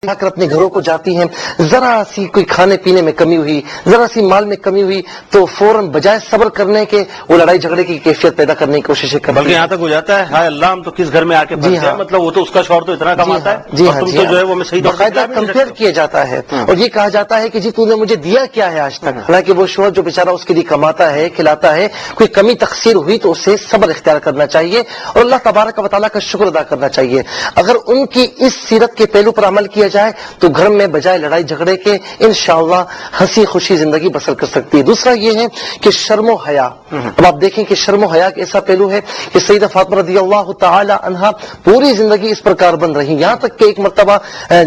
کر اپنے گھروں کو جاتی ہیں، ذرا سی کوئی کھانے پینے میں کمی ہوئی، ذرا سی مال میں کمی ہوئی تو فوراً بجائے صبر کرنے کے وہ لڑائی جھگڑے کی کیفیت پیدا کرنے کی کوشش کرتی ہیں، بلکہ یہاں تک ہو جاتا ہے ہائے اللہ ہم تو کس گھر میں آ کے پھنس گئے، مطلب وہ تو اس کا شوہر تو اتنا کماتا ہے اور تم تو جو ہے وہ میں صحیح طور سے باقاعدہ کمپیئر کیا جاتا ہے اور یہ کہا جاتا ہے کہ جی تو نے مجھے دیا کیا ہے آج تک، حالانکہ وہ شوہر جو بیچارہ اس کے لیے کماتا ہے کھلاتا ہے، کوئی کمی تقصیر ہوئی تو اسے صبر اختیار کرنا چاہیے اور اللہ تبارک و تعالیٰ کا شکر ادا کرنا چاہیے۔ اگر ان کی اس سیرت کے پہلو پر عمل کیا جائے تو گھر میں بجائے لڑائی جھگڑے کے انشاءاللہ ہنسی خوشی زندگی بسر کر سکتی ہے۔ دوسرا یہ ہے کہ شرم و حیا، اب آپ دیکھیں کہ شرم و حیا ایک ایسا پہلو ہے کہ سیدہ فاطمہ رضی اللہ تعالی عنہا پوری زندگی اس پر کاربند رہی، یہاں تک کہ ایک مرتبہ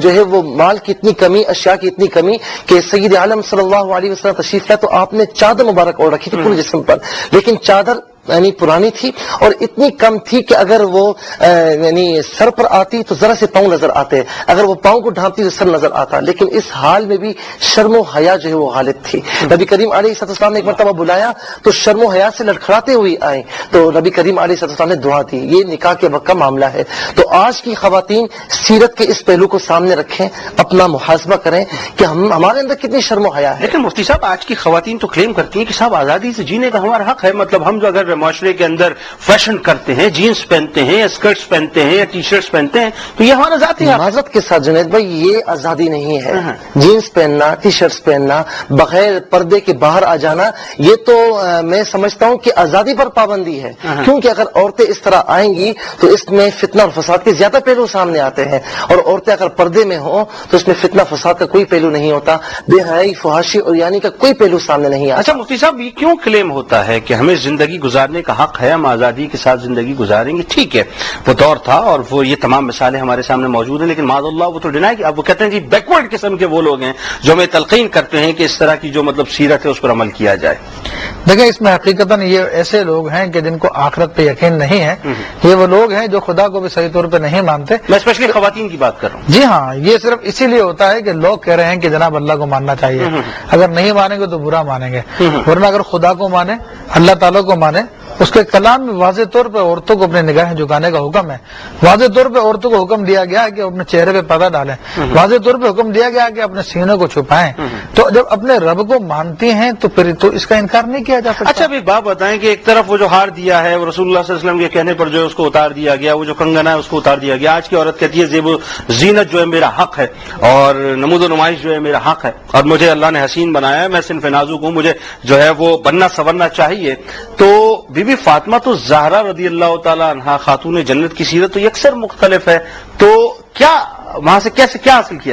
جو ہے وہ مال کی اتنی کمی، اشیاء کی اتنی کمی کہ سید عالم صلی اللہ علیہ وسلم تشریف لائے تو آپ نے چادر مبارک اوڑھ رکھی تھی پورے جسم پر، لیکن چادر یعنی پرانی تھی اور اتنی کم تھی کہ اگر وہ یعنی سر پر آتی تو ذرا سے پاؤں نظر آتے، اگر وہ پاؤں کو ڈھانپتی تو سر نظر آتا، لیکن اس حال میں بھی شرم و حیا جو ہے وہ غالب تھی۔ نبی کریم علیہ السلام نے ایک مرتبہ بلایا تو شرم و حیا سے لڑکھڑاتے ہوئی آئیں تو نبی کریم علیہ السلام نے دعا دی۔ یہ نکاح کے وقت کا معاملہ ہے، تو آج کی خواتین سیرت کے اس پہلو کو سامنے رکھیں، اپنا محاسبہ کریں کہ ہمارے اندر کتنی شرم و حیا ہے۔ لیکن مفتی صاحب آج کی خواتین تو کلیم کرتی ہیں کہ صاحب آزادی سے جینے کا ہمارا حق ہے، مطلب ہم جو اگر معاشرے کے اندر فیشن کرتے ہیں، جینز پہنتے ہیں، اسکرٹس پہنتے ہیں یا ٹی شرٹس پہنتے ہیں تو یہ ہمارا ذاتی حق ہے۔ معذرت کے ساتھ جنید بھائی یہ آزادی نہیں ہے، جینز پہننا، ٹی شرٹس پہننا، بغیر پردے کے باہر آ جانا، یہ تو میں سمجھتا ہوں کہ آزادی پر پابندی ہے، کیونکہ اگر عورتیں اس طرح آئیں گی تو اس میں فتنہ اور فساد کے زیادہ پہلو سامنے آتے ہیں، اور عورتیں اگر پردے میں ہوں تو اس میں فتنہ فساد کا کوئی پہلو نہیں ہوتا، بے حیائی، فحاشی اور یعنی کا کوئی پہلو سامنے نہیں آتا۔ اچھا مفتی صاحب یہ کیوں کلیم ہوتا ہے کہ ہمیں زندگی گزارنے کا حق ہے، ہم آزادی کے ساتھ زندگی گزاریں گے؟ ٹھیک ہے وہ دور تھا اور وہ یہ تمام مثالیں ہمارے سامنے موجود ہیں، لیکن معاذ اللہ وہ تو ڈینائی کہ اب وہ کہتے ہیں جی بیکورڈ قسم کے وہ لوگ ہیں جو ہمیں تلقین کرتے ہیں کہ اس طرح کی جو مطلب سیرت ہے اس پر عمل کیا جائے۔ دیکھیں اس میں حقیقتاً یہ ایسے لوگ ہیں کہ جن کو آخرت پہ یقین نہیں ہے، یہ وہ لوگ ہیں جو خدا کو بھی صحیح طور پہ نہیں مانتے۔ میں اسپیشلی خواتین کی بات کر رہا ہوں۔ جی ہاں، یہ صرف اسی لیے ہوتا ہے کہ لوگ کہہ رہے ہیں کہ جناب اللہ کو ماننا چاہیے، اگر نہیں مانیں گے تو برا مانیں گے، ورنہ اگر خدا کو مانے، اللہ تعالیٰ کو مانے، اس کے کلام میں واضح طور پہ عورتوں کو اپنے نگاہیں جھکانے کا حکم ہے، واضح طور پہ عورتوں کو حکم دیا گیا ہے کہ اپنے چہرے پہ پردہ ڈالیں، واضح طور پہ حکم دیا گیا ہے کہ اپنے سینوں کو چھپائیں۔ تو جب اپنے رب کو مانتی ہیں تو پھر تو اس کا انکار نہیں کیا جا سکتا۔ اچھا ابھی بات بتائیں کہ ایک طرف وہ جو ہار دیا ہے وہ رسول اللہ صلی اللہ علیہ وسلم کے کہنے پر جو ہے اس کو اتار دیا گیا، وہ جو کنگنا ہے اس کو اتار دیا گیا، آج کی عورت کہتی ہے زیب و زینت جو ہے میرا حق ہے اور نمود و نمائش جو ہے میرا حق ہے اور مجھے اللہ نے حسین بنایا ہے، میں صنف نازک ہوں، مجھے جو ہے وہ بننا سنورنا چاہیے۔ تو بی بی فاطمہ تو زہرا رضی اللہ تعالی عنہا خاتون جنت کی سیرت تو یکسر مختلف ہے، تو کیا وہاں سے کیسے کیا حاصل کیا؟